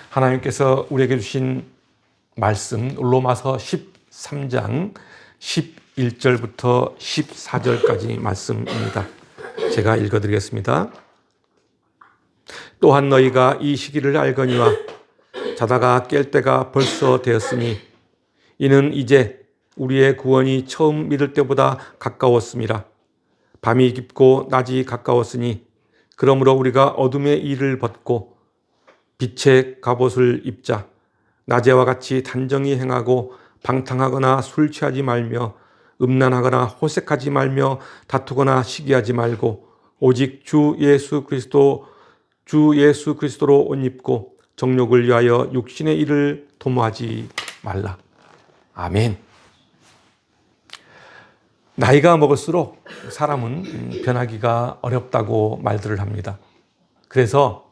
하나님께서 우리에게 주신 말씀 로마서 13장 11절부터 14절까지 말씀입니다. 제가 읽어드리겠습니다. 또한 너희가 이 시기를 알거니와 자다가 깰 때가 벌써 되었으니 이는 이제 우리의 구원이 처음 믿을 때보다 가까웠음이라. 밤이 깊고 낮이 가까웠으니 그러므로 우리가 어둠의 일을 벗고 빛의 갑옷을 입자. 낮에와 같이 단정히 행하고 방탕하거나 술 취하지 말며 음란하거나 호색하지 말며 다투거나 시기하지 말고 오직 주 예수 그리스도로 옷 입고 정욕을 위하여 육신의 일을 도모하지 말라. 아멘. 나이가 먹을수록 사람은 변하기가 어렵다고 말들을 합니다. 그래서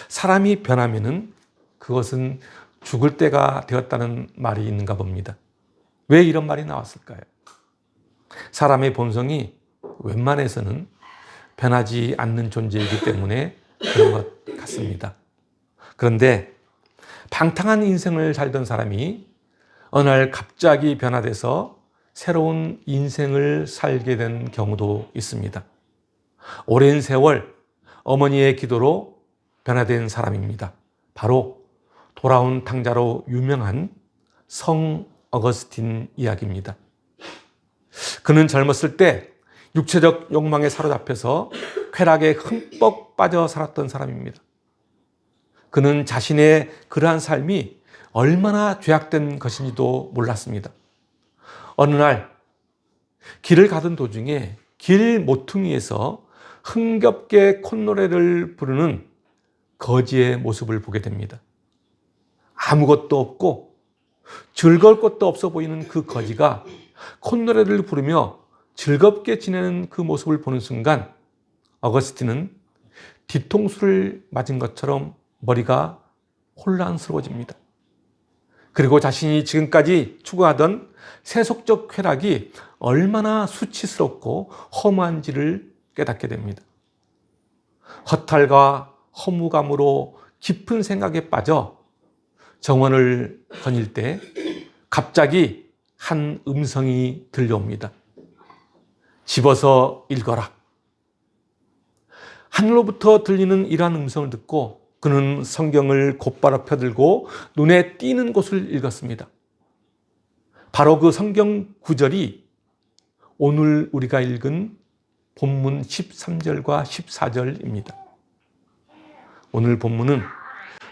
사람이 변하면은 그것은 죽을 때가 되었다는 말이 있는가 봅니다. 왜 이런 말이 나왔을까요? 사람의 본성이 웬만해서는 변하지 않는 존재이기 때문에 그런 것 같습니다. 그런데 방탕한 인생을 살던 사람이 어느 날 갑자기 변화돼서 새로운 인생을 살게 된 경우도 있습니다. 오랜 세월 어머니의 기도로 변화된 사람입니다. 바로 돌아온 탕자로 유명한 성 어거스틴 이야기입니다. 그는 젊었을 때 육체적 욕망에 사로잡혀서 쾌락에 흠뻑 빠져 살았던 사람입니다. 그는 자신의 그러한 삶이 얼마나 죄악된 것인지도 몰랐습니다. 어느 날 길을 가던 도중에 길 모퉁이에서 흥겹게 콧노래를 부르는 거지의 모습을 보게 됩니다. 아무것도 없고 즐거울 것도 없어 보이는 그 거지가 콧노래를 부르며 즐겁게 지내는 그 모습을 보는 순간 어거스틴은 뒤통수를 맞은 것처럼 머리가 혼란스러워집니다. 그리고 자신이 지금까지 추구하던 세속적 쾌락이 얼마나 수치스럽고 허무한지를 깨닫게 됩니다. 허탈과 허무감으로 깊은 생각에 빠져 정원을 거닐 때 갑자기 한 음성이 들려옵니다. 집어서 읽어라. 하늘로부터 들리는 이러한 음성을 듣고 그는 성경을 곧바로 펴들고 눈에 띄는 곳을 읽었습니다. 바로 그 성경 구절이 오늘 우리가 읽은 본문 13절과 14절입니다. 오늘 본문은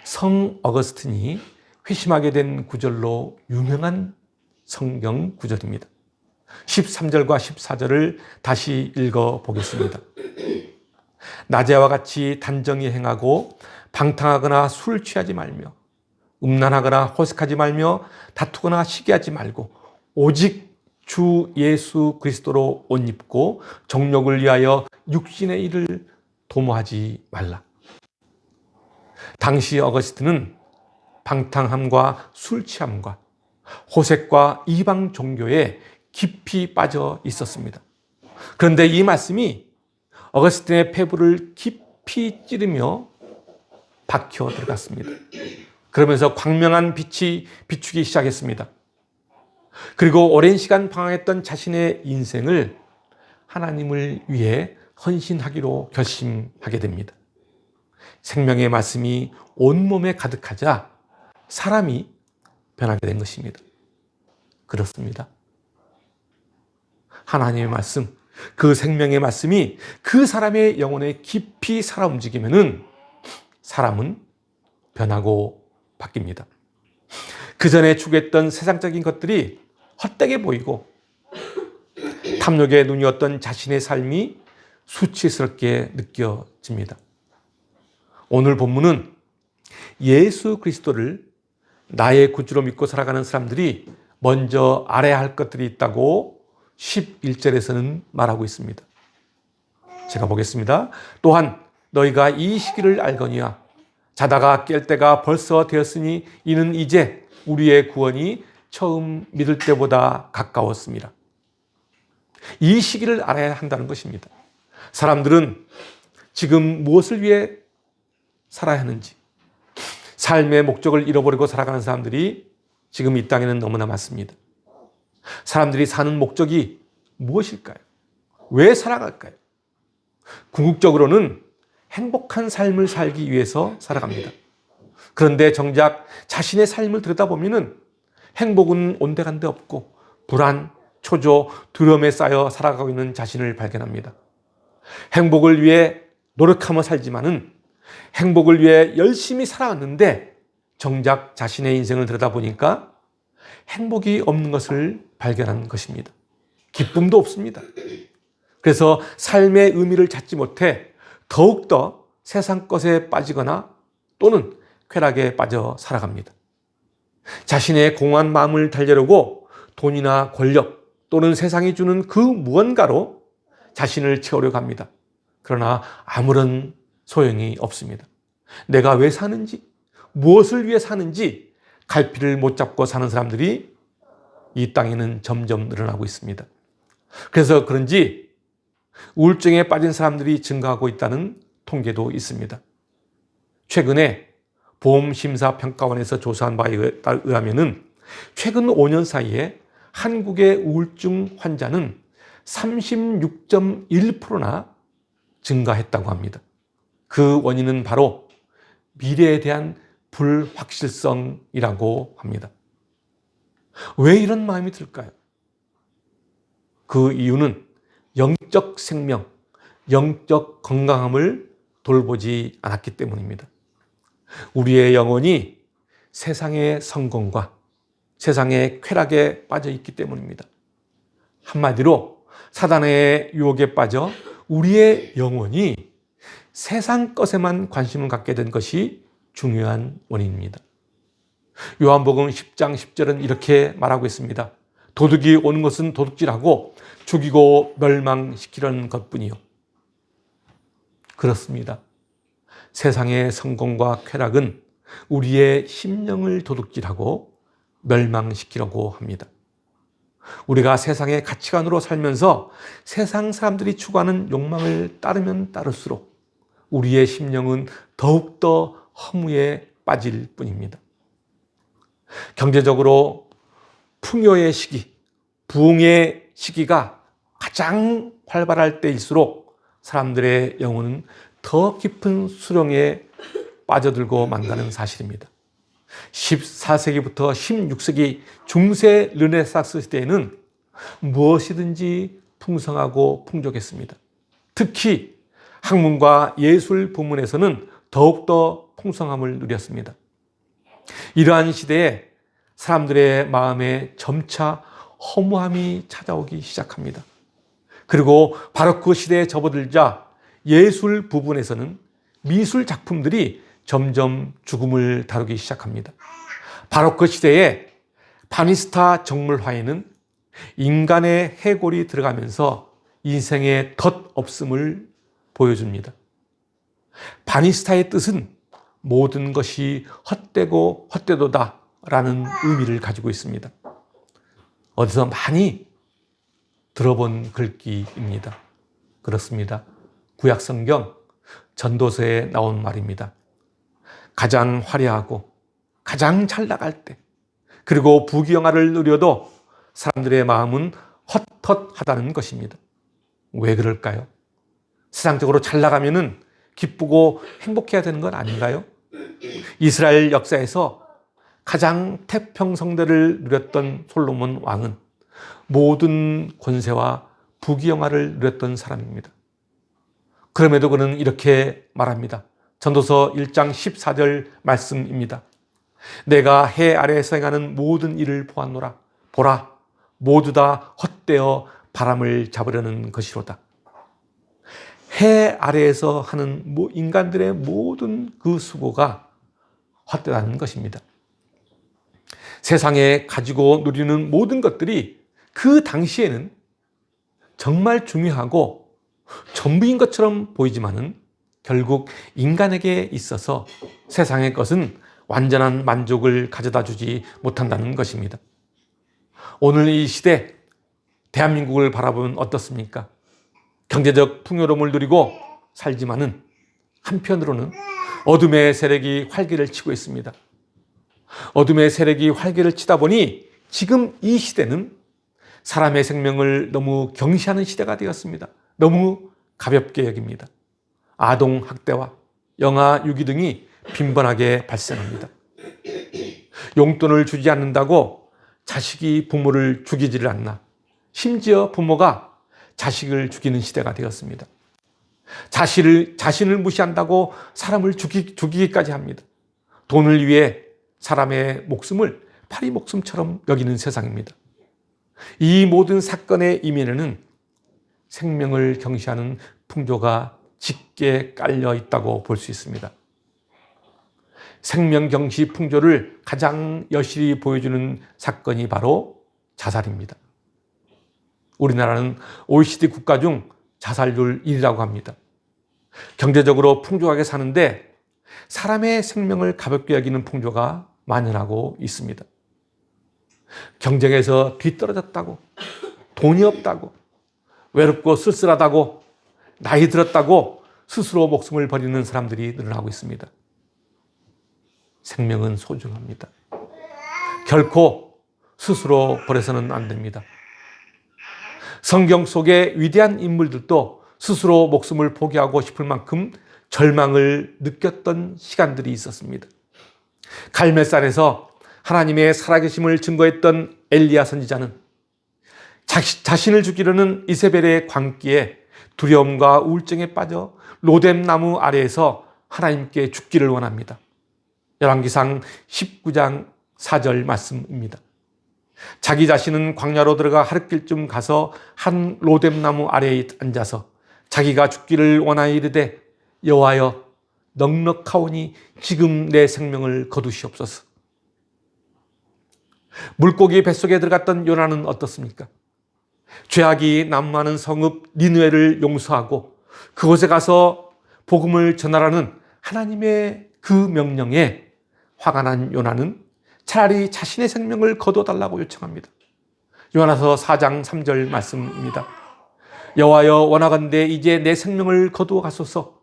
성 어거스틴이 회심하게 된 구절로 유명한 성경 구절입니다. 13절과 14절을 다시 읽어보겠습니다. 낮에와 같이 단정히 행하고 방탕하거나 술 취하지 말며 음란하거나 호색하지 말며 다투거나 시기하지 말고 오직 주 예수 그리스도로 옷 입고 정욕을 위하여 육신의 일을 도모하지 말라. 당시 어거스틴은 방탕함과 술 취함과 호색과 이방 종교에 깊이 빠져 있었습니다. 그런데 이 말씀이 어거스틴의 폐부를 깊이 찌르며 박혀 들어갔습니다. 그러면서 광명한 빛이 비추기 시작했습니다. 그리고 오랜 시간 방황했던 자신의 인생을 하나님을 위해 헌신하기로 결심하게 됩니다. 생명의 말씀이 온몸에 가득하자 사람이 변하게 된 것입니다. 그렇습니다. 하나님의 말씀, 그 생명의 말씀이 그 사람의 영혼에 깊이 살아 움직이면은 사람은 변하고 바뀝니다. 그 전에 추구했던 세상적인 것들이 헛되게 보이고 탐욕의 눈이었던 자신의 삶이 수치스럽게 느껴집니다. 오늘 본문은 예수 그리스도를 나의 구주로 믿고 살아가는 사람들이 먼저 알아야 할 것들이 있다고 11절에서는 말하고 있습니다. 제가 보겠습니다. 또한 너희가 이 시기를 알거니와 자다가 깰 때가 벌써 되었으니 이는 이제 우리의 구원이 처음 믿을 때보다 가까웠습니다. 이 시기를 알아야 한다는 것입니다. 사람들은 지금 무엇을 위해 살아야 하는지, 삶의 목적을 잃어버리고 살아가는 사람들이 지금 이 땅에는 너무나 많습니다. 사람들이 사는 목적이 무엇일까요? 왜 살아갈까요? 궁극적으로는 행복한 삶을 살기 위해서 살아갑니다. 그런데 정작 자신의 삶을 들여다보면 행복은 온데간데 없고 불안, 초조, 두려움에 쌓여 살아가고 있는 자신을 발견합니다. 행복을 위해 노력하며 살지만은 행복을 위해 열심히 살아왔는데 정작 자신의 인생을 들여다보니까 행복이 없는 것을 발견한 것입니다. 기쁨도 없습니다. 그래서 삶의 의미를 찾지 못해 더욱더 세상 것에 빠지거나 또는 쾌락에 빠져 살아갑니다. 자신의 공허한 마음을 달래려고 돈이나 권력 또는 세상이 주는 그 무언가로 자신을 채우려고 합니다. 그러나 아무런 소용이 없습니다. 내가 왜 사는지, 무엇을 위해 사는지 갈피를 못 잡고 사는 사람들이 이 땅에는 점점 늘어나고 있습니다. 그래서 그런지 우울증에 빠진 사람들이 증가하고 있다는 통계도 있습니다. 최근에 보험심사평가원에서 조사한 바에 의하면 최근 5년 사이에 한국의 우울증 환자는 36.1%나 증가했다고 합니다. 그 원인은 바로 미래에 대한 불확실성이라고 합니다. 왜 이런 마음이 들까요? 그 이유는 영적 생명, 영적 건강함을 돌보지 않았기 때문입니다. 우리의 영혼이 세상의 성공과 세상의 쾌락에 빠져 있기 때문입니다. 한마디로 사단의 유혹에 빠져 우리의 영혼이 세상 것에만 관심을 갖게 된 것이 중요한 원인입니다. 요한복음 10장 10절은 이렇게 말하고 있습니다. 도둑이 오는 것은 도둑질하고 죽이고 멸망시키려는 것뿐이요. 그렇습니다. 세상의 성공과 쾌락은 우리의 심령을 도둑질하고 멸망시키려고 합니다. 우리가 세상의 가치관으로 살면서 세상 사람들이 추구하는 욕망을 따르면 따를수록 우리의 심령은 더욱더 허무에 빠질 뿐입니다. 경제적으로 풍요의 시기, 부흥의 시기가 가장 활발할 때일수록 사람들의 영혼은 더 깊은 수렁에 빠져들고 만다는 사실입니다. 14세기부터 16세기 중세 르네상스 시대에는 무엇이든지 풍성하고 풍족했습니다. 특히 학문과 예술 부문에서는 더욱더 풍성함을 누렸습니다. 이러한 시대에 사람들의 마음에 점차 허무함이 찾아오기 시작합니다. 그리고 바로 그 시대에 접어들자 예술 부분에서는 미술 작품들이 점점 죽음을 다루기 시작합니다. 바로 그 시대에 바니스타 정물화에는 인간의 해골이 들어가면서 인생의 덧없음을 보여줍니다. 바니스타의 뜻은 모든 것이 헛되고 헛되도다 라는 의미를 가지고 있습니다. 어디서 많이 들어본 글귀입니다. 그렇습니다. 구약성경 전도서에 나온 말입니다. 가장 화려하고 가장 잘 나갈 때 그리고 부귀영화를 누려도 사람들의 마음은 헛헛하다는 것입니다. 왜 그럴까요? 세상적으로 잘 나가면은 기쁘고 행복해야 되는 건 아닌가요? 이스라엘 역사에서 가장 태평성대를 누렸던 솔로몬 왕은 모든 권세와 부귀영화를 누렸던 사람입니다. 그럼에도 그는 이렇게 말합니다. 전도서 1장 14절 말씀입니다. 내가 해 아래에서 행하는 모든 일을 보았노라. 보라, 모두 다 헛되어 바람을 잡으려는 것이로다. 해 아래에서 하는 인간들의 모든 그 수고가 헛되다는 것입니다. 세상에 가지고 누리는 모든 것들이 그 당시에는 정말 중요하고 전부인 것처럼 보이지만은 결국 인간에게 있어서 세상의 것은 완전한 만족을 가져다 주지 못한다는 것입니다. 오늘 이 시대 대한민국을 바라보면 어떻습니까? 경제적 풍요로움을 누리고 살지만은 한편으로는 어둠의 세력이 활개를 치고 있습니다. 어둠의 세력이 활개를 치다 보니 지금 이 시대는 사람의 생명을 너무 경시하는 시대가 되었습니다. 너무 가볍게 여깁니다. 아동 학대와 영아 유기 등이 빈번하게 발생합니다. 용돈을 주지 않는다고 자식이 부모를 죽이지를 않나. 심지어 부모가 자식을 죽이는 시대가 되었습니다. 자신을 무시한다고 사람을 죽이기까지 합니다. 돈을 위해 사람의 목숨을 파리 목숨처럼 여기는 세상입니다. 이 모든 사건의 이면에는 생명을 경시하는 풍조가 짙게 깔려 있다고 볼 수 있습니다. 생명 경시 풍조를 가장 여실히 보여주는 사건이 바로 자살입니다. 우리나라는 OECD 국가 중 자살률 1위라고 합니다. 경제적으로 풍족하게 사는데 사람의 생명을 가볍게 여기는 풍조가 만연하고 있습니다. 경쟁에서 뒤떨어졌다고, 돈이 없다고, 외롭고 쓸쓸하다고, 나이 들었다고 스스로 목숨을 버리는 사람들이 늘어나고 있습니다. 생명은 소중합니다. 결코 스스로 버려서는 안 됩니다. 성경 속의 위대한 인물들도 스스로 목숨을 포기하고 싶을 만큼 절망을 느꼈던 시간들이 있었습니다. 갈멜산에서 하나님의 살아계심을 증거했던 엘리야 선지자는 자신을 죽이려는 이세벨의 광기에 두려움과 우울증에 빠져 로뎀 나무 아래에서 하나님께 죽기를 원합니다. 열왕기상 19장 4절 말씀입니다. 자기 자신은 광야로 들어가 하룻길쯤 가서 한 로뎀 나무 아래에 앉아서 자기가 죽기를 원하여 이르되 여호와여 넉넉하오니 지금 내 생명을 거두시옵소서. 물고기 뱃속에 들어갔던 요나는 어떻습니까? 죄악이 난무하는 성읍 니느웨를 용서하고 그곳에 가서 복음을 전하라는 하나님의 그 명령에 화가 난 요나는 차라리 자신의 생명을 거둬달라고 요청합니다. 요나서 4장 3절 말씀입니다. 여호와여 원하건대 이제 내 생명을 거두어 가소서.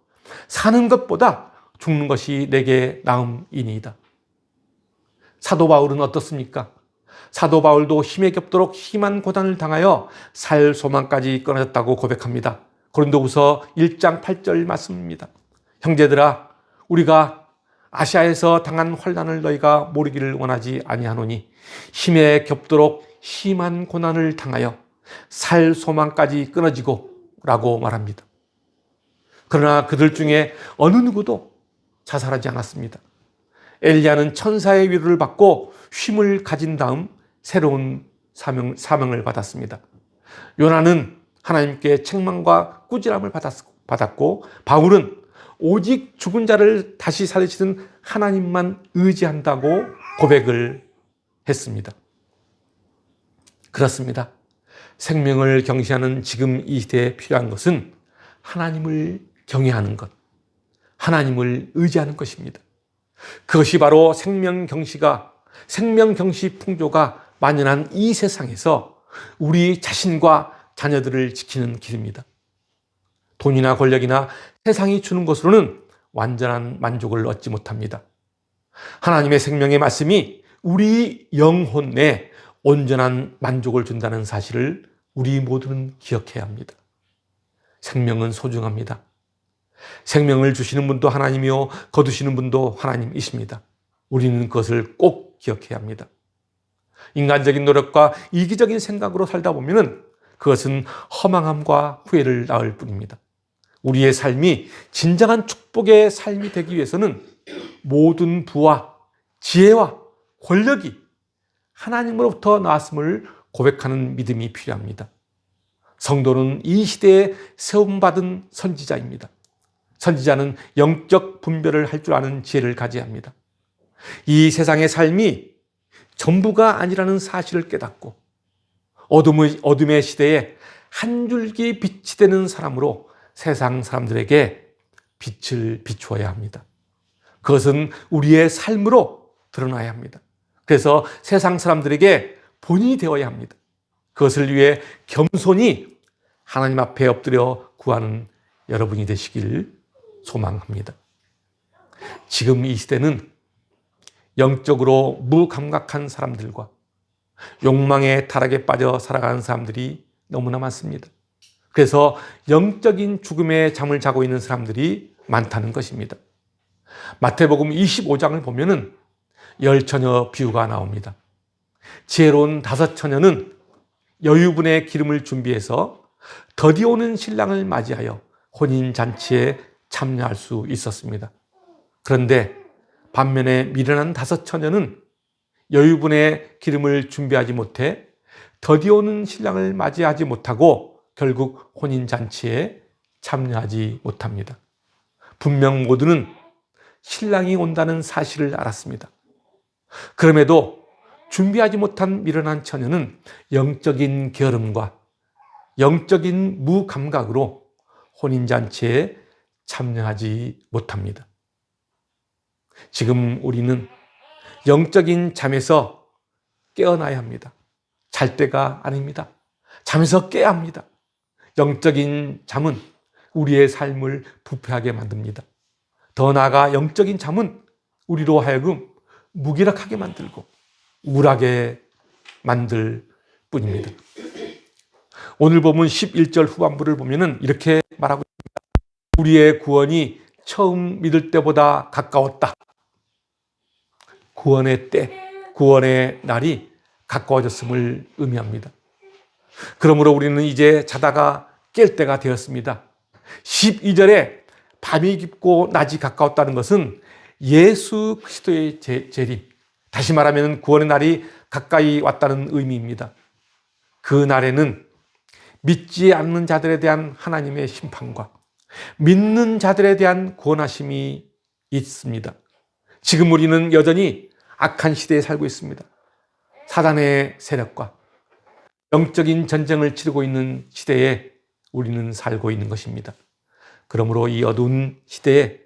사는 것보다 죽는 것이 내게 나음이니이다. 사도 바울은 어떻습니까? 사도 바울도 힘에 겹도록 심한 고난을 당하여 살 소망까지 끊어졌다고 고백합니다. 고린도후서 1장 8절 말씀입니다. 형제들아 우리가 아시아에서 당한 환난을 너희가 모르기를 원하지 아니하노니 힘에 겹도록 심한 고난을 당하여 살 소망까지 끊어지고 라고 말합니다. 그러나 그들 중에 어느 누구도 자살하지 않았습니다. 엘리야는 천사의 위로를 받고 쉼을 가진 다음 새로운 사명을 받았습니다. 요나는 하나님께 책망과 꾸지람을 받았고 바울은 오직 죽은 자를 다시 살리시는 하나님만 의지한다고 고백을 했습니다. 그렇습니다. 생명을 경시하는 지금 이 시대에 필요한 것은 하나님을 경외하는 것, 하나님을 의지하는 것입니다. 그것이 바로 생명경시 풍조가 만연한 이 세상에서 우리 자신과 자녀들을 지키는 길입니다. 돈이나 권력이나 세상이 주는 것으로는 완전한 만족을 얻지 못합니다. 하나님의 생명의 말씀이 우리 영혼에 온전한 만족을 준다는 사실을 우리 모두는 기억해야 합니다. 생명은 소중합니다. 생명을 주시는 분도 하나님이요 거두시는 분도 하나님이십니다. 우리는 그것을 꼭 기억해야 합니다. 인간적인 노력과 이기적인 생각으로 살다 보면 그것은 허망함과 후회를 낳을 뿐입니다. 우리의 삶이 진정한 축복의 삶이 되기 위해서는 모든 부와 지혜와 권력이 하나님으로부터 나왔음을 고백하는 믿음이 필요합니다. 성도는 이 시대에 세움받은 선지자입니다. 선지자는 영적 분별을 할 줄 아는 지혜를 가져야 합니다. 이 세상의 삶이 전부가 아니라는 사실을 깨닫고 어둠의 시대에 한 줄기 빛이 되는 사람으로 세상 사람들에게 빛을 비추어야 합니다. 그것은 우리의 삶으로 드러나야 합니다. 그래서 세상 사람들에게 본이 되어야 합니다. 그것을 위해 겸손히 하나님 앞에 엎드려 구하는 여러분이 되시길 소망합니다. 지금 이 시대는 영적으로 무감각한 사람들과 욕망의 타락에 빠져 살아가는 사람들이 너무나 많습니다. 그래서 영적인 죽음의 잠을 자고 있는 사람들이 많다는 것입니다. 마태복음 25장을 보면은 열처녀 비유가 나옵니다. 지혜로운 5처녀는 여유분의 기름을 준비해서 더디오는 신랑을 맞이하여 혼인잔치에 참여할 수 있었습니다. 그런데 반면에 미련한 5처녀는 여유분의 기름을 준비하지 못해 더디오는 신랑을 맞이하지 못하고 결국 혼인잔치에 참여하지 못합니다. 분명 모두는 신랑이 온다는 사실을 알았습니다. 그럼에도 준비하지 못한 미련한 처녀는 영적인 게으름과 영적인 무감각으로 혼인잔치에 참여하지 못합니다. 지금 우리는 영적인 잠에서 깨어나야 합니다. 잘 때가 아닙니다. 잠에서 깨야 합니다. 영적인 잠은 우리의 삶을 부패하게 만듭니다. 더 나아가 영적인 잠은 우리로 하여금 무기력하게 만들고 우울하게 만들 뿐입니다. 오늘 본문 11절 후반부를 보면은 이렇게 말하고 있습니다. 우리의 구원이 처음 믿을 때보다 가까웠다. 구원의 때, 구원의 날이 가까워졌음을 의미합니다. 그러므로 우리는 이제 자다가 깰 때가 되었습니다. 12절에 밤이 깊고 낮이 가까웠다는 것은 예수 그리스도의 재림, 다시 말하면 구원의 날이 가까이 왔다는 의미입니다. 그 날에는 믿지 않는 자들에 대한 하나님의 심판과 믿는 자들에 대한 구원하심이 있습니다. 지금 우리는 여전히 악한 시대에 살고 있습니다. 사단의 세력과 영적인 전쟁을 치르고 있는 시대에 우리는 살고 있는 것입니다. 그러므로 이 어두운 시대에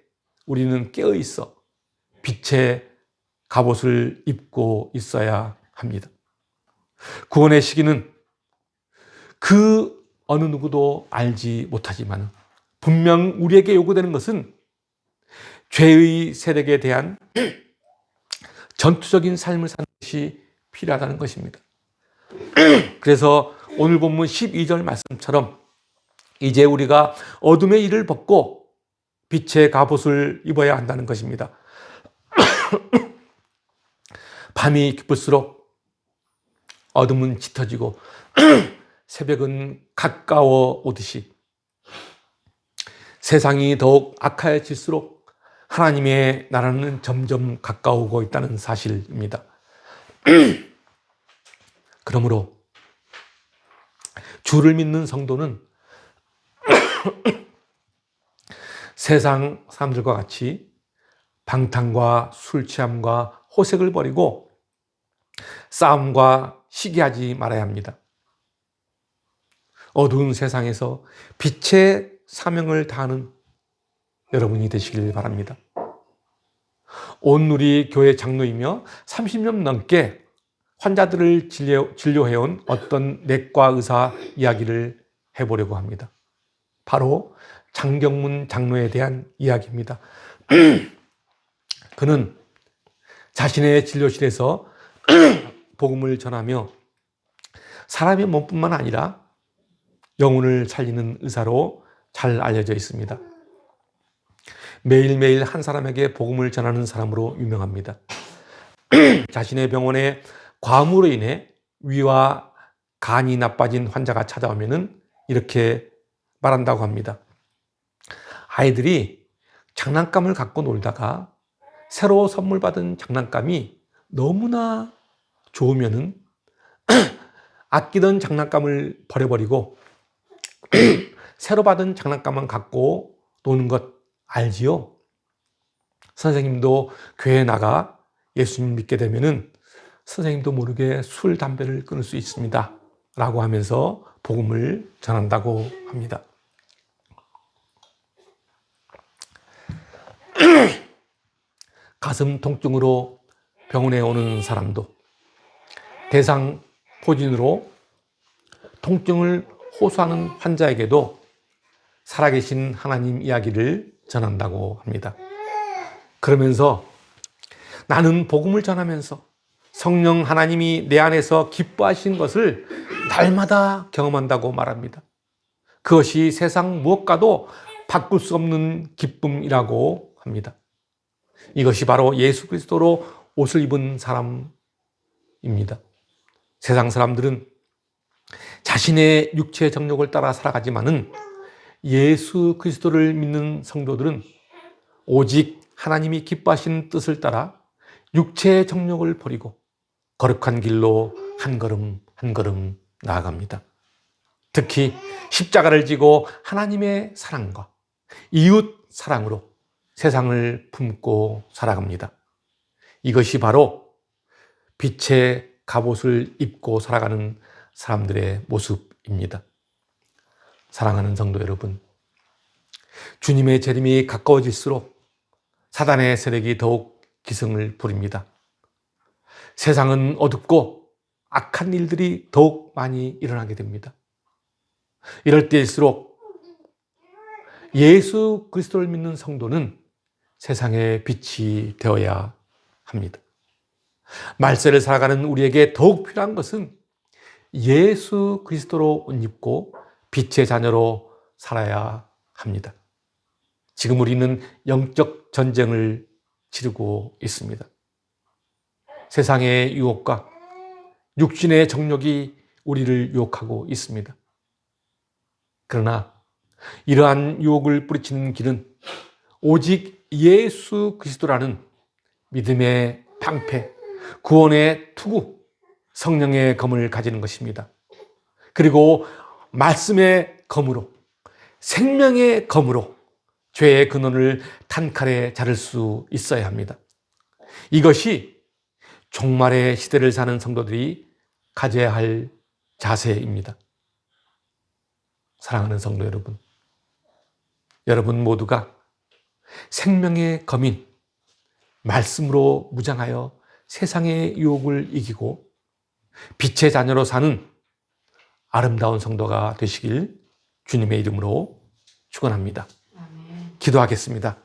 우리는 깨어 있어 빛의 갑옷을 입고 있어야 합니다. 구원의 시기는 그 어느 누구도 알지 못하지만 분명 우리에게 요구되는 것은 죄의 세력에 대한 전투적인 삶을 사는 것이 필요하다는 것입니다. 그래서 오늘 본문 12절 말씀처럼 이제 우리가 어둠의 일을 벗고 빛의 갑옷을 입어야 한다는 것입니다. 밤이 깊을수록 어둠은 짙어지고 새벽은 가까워 오듯이 세상이 더욱 악해질수록 하나님의 나라는 점점 가까우고 있다는 사실입니다. 그러므로 주를 믿는 성도는 세상 사람들과 같이 방탕과 술 취함과 호색을 버리고 싸움과 시기하지 말아야 합니다. 어두운 세상에서 빛의 사명을 다하는 여러분이 되시길 바랍니다. 온누리 교회 장로이며 30년 넘게 환자들을 진료해온 어떤 내과 의사 이야기를 해보려고 합니다. 바로 장경문 장로에 대한 이야기입니다. 그는 자신의 진료실에서 복음을 전하며 사람의 몸뿐만 아니라 영혼을 살리는 의사로 잘 알려져 있습니다. 매일매일 한 사람에게 복음을 전하는 사람으로 유명합니다. 자신의 병원에 과음으로 인해 위와 간이 나빠진 환자가 찾아오면 이렇게 말한다고 합니다. 아이들이 장난감을 갖고 놀다가 새로 선물 받은 장난감이 너무나 좋으면 아끼던 장난감을 버려버리고 새로 받은 장난감만 갖고 노는 것 알지요? 선생님도 교회에 나가 예수님 믿게 되면은 선생님도 모르게 술, 담배를 끊을 수 있습니다. 라고 하면서 복음을 전한다고 합니다. 가슴 통증으로 병원에 오는 사람도 대상포진으로 통증을 호소하는 환자에게도 살아계신 하나님 이야기를 전한다고 합니다. 그러면서 나는 복음을 전하면서 성령 하나님이 내 안에서 기뻐하신 것을 날마다 경험한다고 말합니다. 그것이 세상 무엇과도 바꿀 수 없는 기쁨이라고 합니다. 이것이 바로 예수 그리스도로 옷을 입은 사람입니다. 세상 사람들은 자신의 육체의 정욕을 따라 살아가지만은 예수 그리스도를 믿는 성도들은 오직 하나님이 기뻐하시는 뜻을 따라 육체의 정욕을 버리고 거룩한 길로 한 걸음 한 걸음 나아갑니다. 특히 십자가를 지고 하나님의 사랑과 이웃 사랑으로 세상을 품고 살아갑니다. 이것이 바로 빛의 갑옷을 입고 살아가는 사람들의 모습입니다. 사랑하는 성도 여러분, 주님의 재림이 가까워질수록 사단의 세력이 더욱 기승을 부립니다. 세상은 어둡고 악한 일들이 더욱 많이 일어나게 됩니다. 이럴 때일수록 예수 그리스도를 믿는 성도는 세상의 빛이 되어야 합니다. 말세를 살아가는 우리에게 더욱 필요한 것은 예수 그리스도로 옷 입고 빛의 자녀로 살아야 합니다. 지금 우리는 영적 전쟁을 치르고 있습니다. 세상의 유혹과 육신의 정욕이 우리를 유혹하고 있습니다. 그러나 이러한 유혹을 뿌리치는 길은 오직 예수 그리스도라는 믿음의 방패, 구원의 투구, 성령의 검을 가지는 것입니다. 그리고 말씀의 검으로, 생명의 검으로 죄의 근원을 단칼에 자를 수 있어야 합니다. 이것이 종말의 시대를 사는 성도들이 가져야 할 자세입니다. 사랑하는 성도 여러분, 여러분 모두가 생명의 검인 말씀으로 무장하여 세상의 유혹을 이기고 빛의 자녀로 사는 아름다운 성도가 되시길 주님의 이름으로 축원합니다. 기도하겠습니다.